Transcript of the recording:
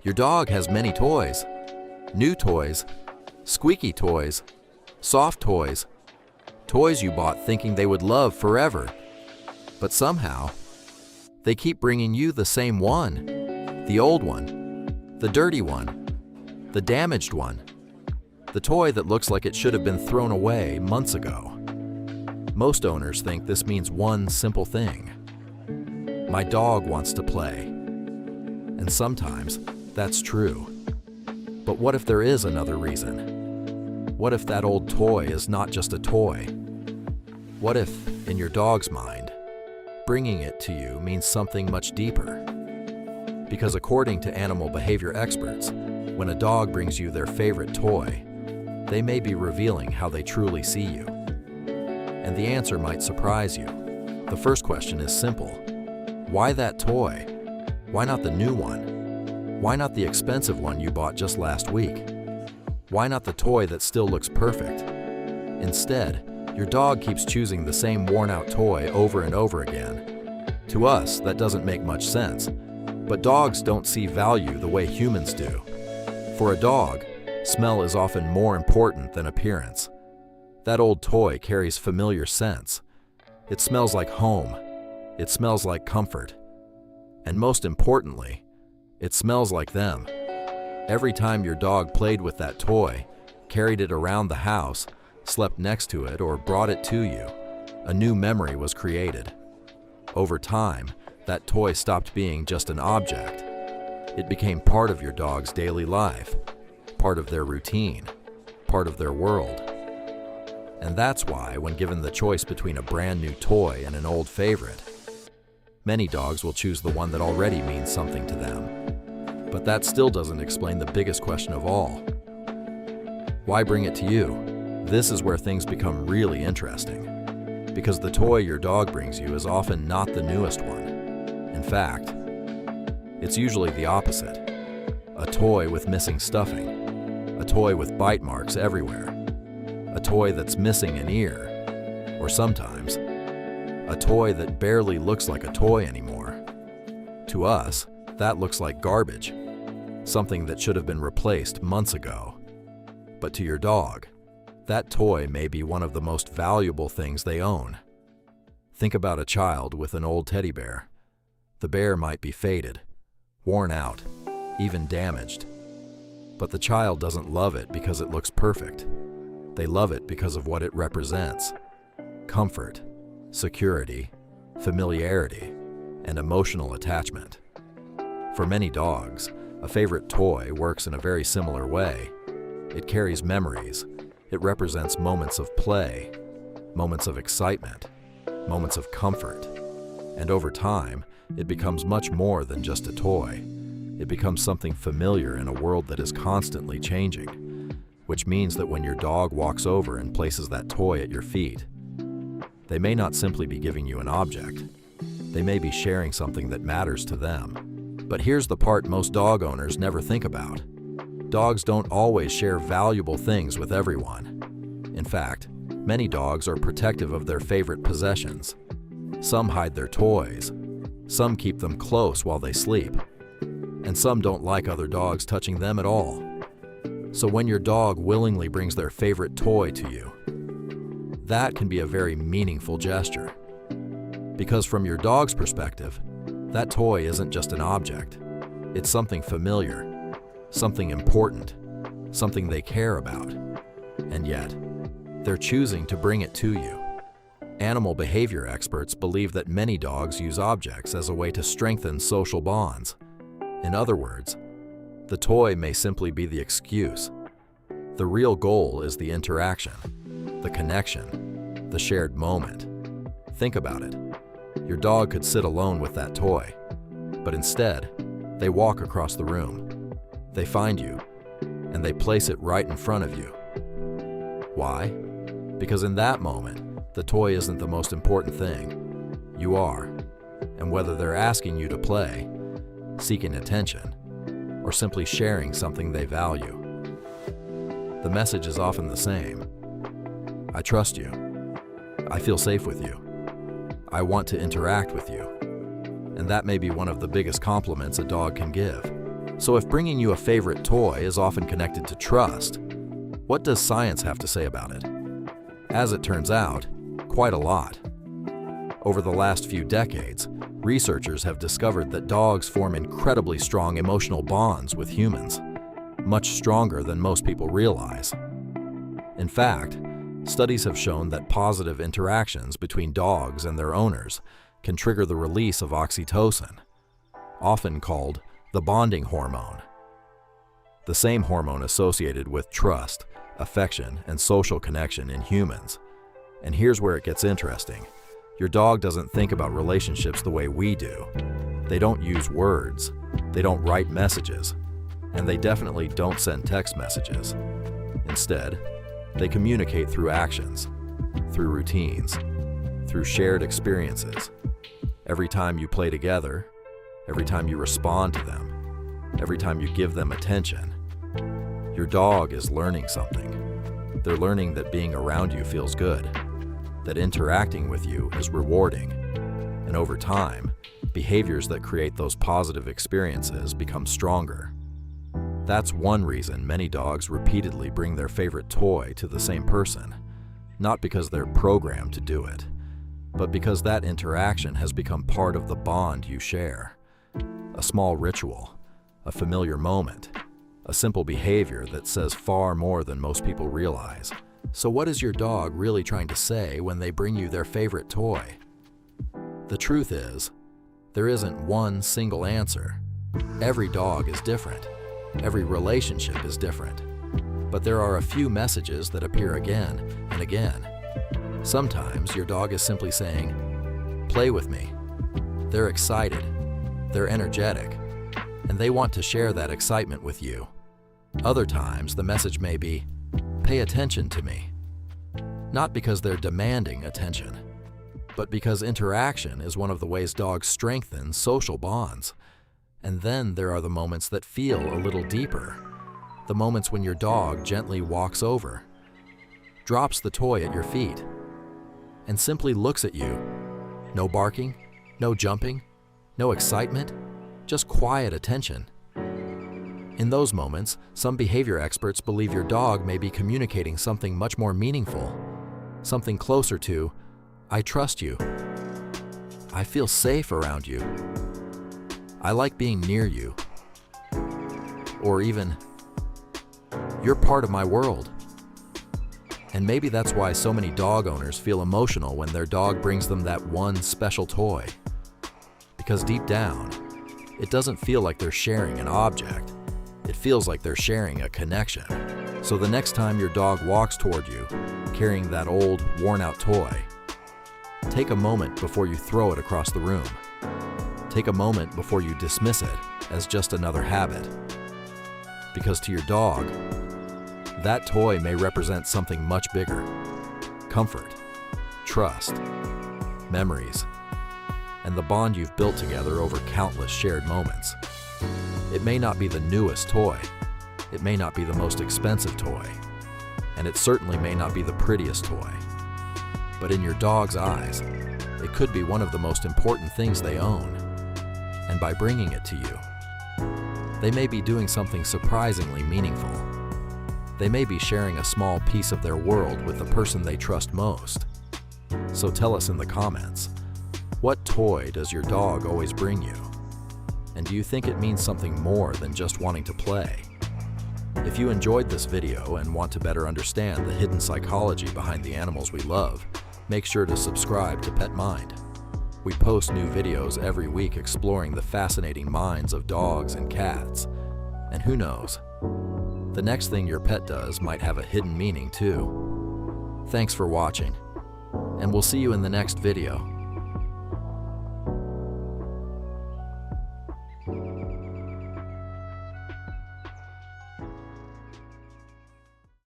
Your dog has many toys. New toys, squeaky toys, soft toys, toys you bought thinking they would love forever. But somehow, they keep bringing you the same one, the old one, the dirty one, the damaged one, the toy that looks like it should have been thrown away months ago. Most owners think this means one simple thing. My dog wants to play. And sometimes that's true. But what if there is another reason? What if that old toy is not just a toy? What if, in your dog's mind, bringing it to you means something much deeper? Because according to animal behavior experts, when a dog brings you their favorite toy, they may be revealing how they truly see you. And the answer might surprise you. The first question is simple. Why that toy? Why not the new one? Why not the expensive one you bought just last week? Why not the toy that still looks perfect? Instead, your dog keeps choosing the same worn-out toy over and over again. To us, that doesn't make much sense. But dogs don't see value the way humans do. For a dog, smell is often more important than appearance. That old toy carries familiar scents. It smells like home. It smells like comfort. And most importantly, it smells like them. Every time your dog played with that toy, carried it around the house, slept next to it, or brought it to you, a new memory was created. Over time, that toy stopped being just an object. It became part of your dog's daily life, part of their routine, part of their world. And that's why, when given the choice between a brand new toy and an old favorite, many dogs will choose the one that already means something to them. But that still doesn't explain the biggest question of all. Why bring it to you? This is where things become really interesting. Because the toy your dog brings you is often not the newest one. In fact, it's usually the opposite. A toy with missing stuffing. A toy with bite marks everywhere. A toy that's missing an ear. Or sometimes, a toy that barely looks like a toy anymore. To us, that looks like garbage. Something that should have been replaced months ago. But to your dog, that toy may be one of the most valuable things they own. Think about a child with an old teddy bear. The bear might be faded, worn out, even damaged. But the child doesn't love it because it looks perfect. They love it because of what it represents. Comfort, security, familiarity, and emotional attachment. For many dogs, a favorite toy works in a very similar way. It carries memories. It represents moments of play, moments of excitement, moments of comfort. And over time, it becomes much more than just a toy. It becomes something familiar in a world that is constantly changing, which means that when your dog walks over and places that toy at your feet, they may not simply be giving you an object. They may be sharing something that matters to them. But here's the part most dog owners never think about. Dogs don't always share valuable things with everyone. In fact, many dogs are protective of their favorite possessions. Some hide their toys. Some keep them close while they sleep. And some don't like other dogs touching them at all. So when your dog willingly brings their favorite toy to you, that can be a very meaningful gesture. Because from your dog's perspective, that toy isn't just an object. It's something familiar, something important, something they care about. And yet, they're choosing to bring it to you. Animal behavior experts believe that many dogs use objects as a way to strengthen social bonds. In other words, the toy may simply be the excuse. The real goal is the interaction, the connection, the shared moment. Think about it. Your dog could sit alone with that toy, but instead, they walk across the room. They find you, and they place it right in front of you. Why? Because in that moment, the toy isn't the most important thing. You are. And whether they're asking you to play, seeking attention, or simply sharing something they value, the message is often the same. I trust you. I feel safe with you. I want to interact with you. And that may be one of the biggest compliments a dog can give. So if bringing you a favorite toy is often connected to trust, what does science have to say about it? As it turns out, quite a lot. Over the last few decades, researchers have discovered that dogs form incredibly strong emotional bonds with humans, much stronger than most people realize. In fact, studies have shown that positive interactions between dogs and their owners can trigger the release of oxytocin, often called the bonding hormone. The same hormone associated with trust, affection, and social connection in humans. And here's where it gets interesting. Your dog doesn't think about relationships the way we do. They don't use words, they don't write messages, and they definitely don't send text messages. Instead, they communicate through actions, through routines, through shared experiences. Every time you play together, every time you respond to them, every time you give them attention, your dog is learning something. They're learning that being around you feels good, that interacting with you is rewarding, and over time, behaviors that create those positive experiences become stronger. That's one reason many dogs repeatedly bring their favorite toy to the same person, not because they're programmed to do it, but because that interaction has become part of the bond you share. A small ritual, a familiar moment, a simple behavior that says far more than most people realize. So what is your dog really trying to say when they bring you their favorite toy? The truth is, there isn't one single answer. Every dog is different. Every relationship is different. But there are a few messages that appear again and again. Sometimes your dog is simply saying, "Play with me." They're excited, they're energetic, and they want to share that excitement with you. Other times, the message may be, "Pay attention to me." Not because they're demanding attention, but because interaction is one of the ways dogs strengthen social bonds. And then there are the moments that feel a little deeper. The moments when your dog gently walks over, drops the toy at your feet, and simply looks at you. No barking, no jumping, no excitement, just quiet attention. In those moments, some behavior experts believe your dog may be communicating something much more meaningful, something closer to, "I trust you," "I feel safe around you," "I like being near you," or even, "You're part of my world." And maybe that's why so many dog owners feel emotional when their dog brings them that one special toy. Because deep down, it doesn't feel like they're sharing an object. It feels like they're sharing a connection. So the next time your dog walks toward you, carrying that old, worn-out toy, take a moment before you throw it across the room. Take a moment before you dismiss it as just another habit. Because to your dog, that toy may represent something much bigger: comfort, trust, memories, and the bond you've built together over countless shared moments. It may not be the newest toy, it may not be the most expensive toy, and it certainly may not be the prettiest toy. But in your dog's eyes, it could be one of the most important things they own. And by bringing it to you, they may be doing something surprisingly meaningful. They may be sharing a small piece of their world with the person they trust most. So tell us in the comments, what toy does your dog always bring you? And do you think it means something more than just wanting to play? If you enjoyed this video and want to better understand the hidden psychology behind the animals we love, make sure to subscribe to Pet Mind. We post new videos every week exploring the fascinating minds of dogs and cats. And who knows, the next thing your pet does might have a hidden meaning too. Thanks for watching, and we'll see you in the next video.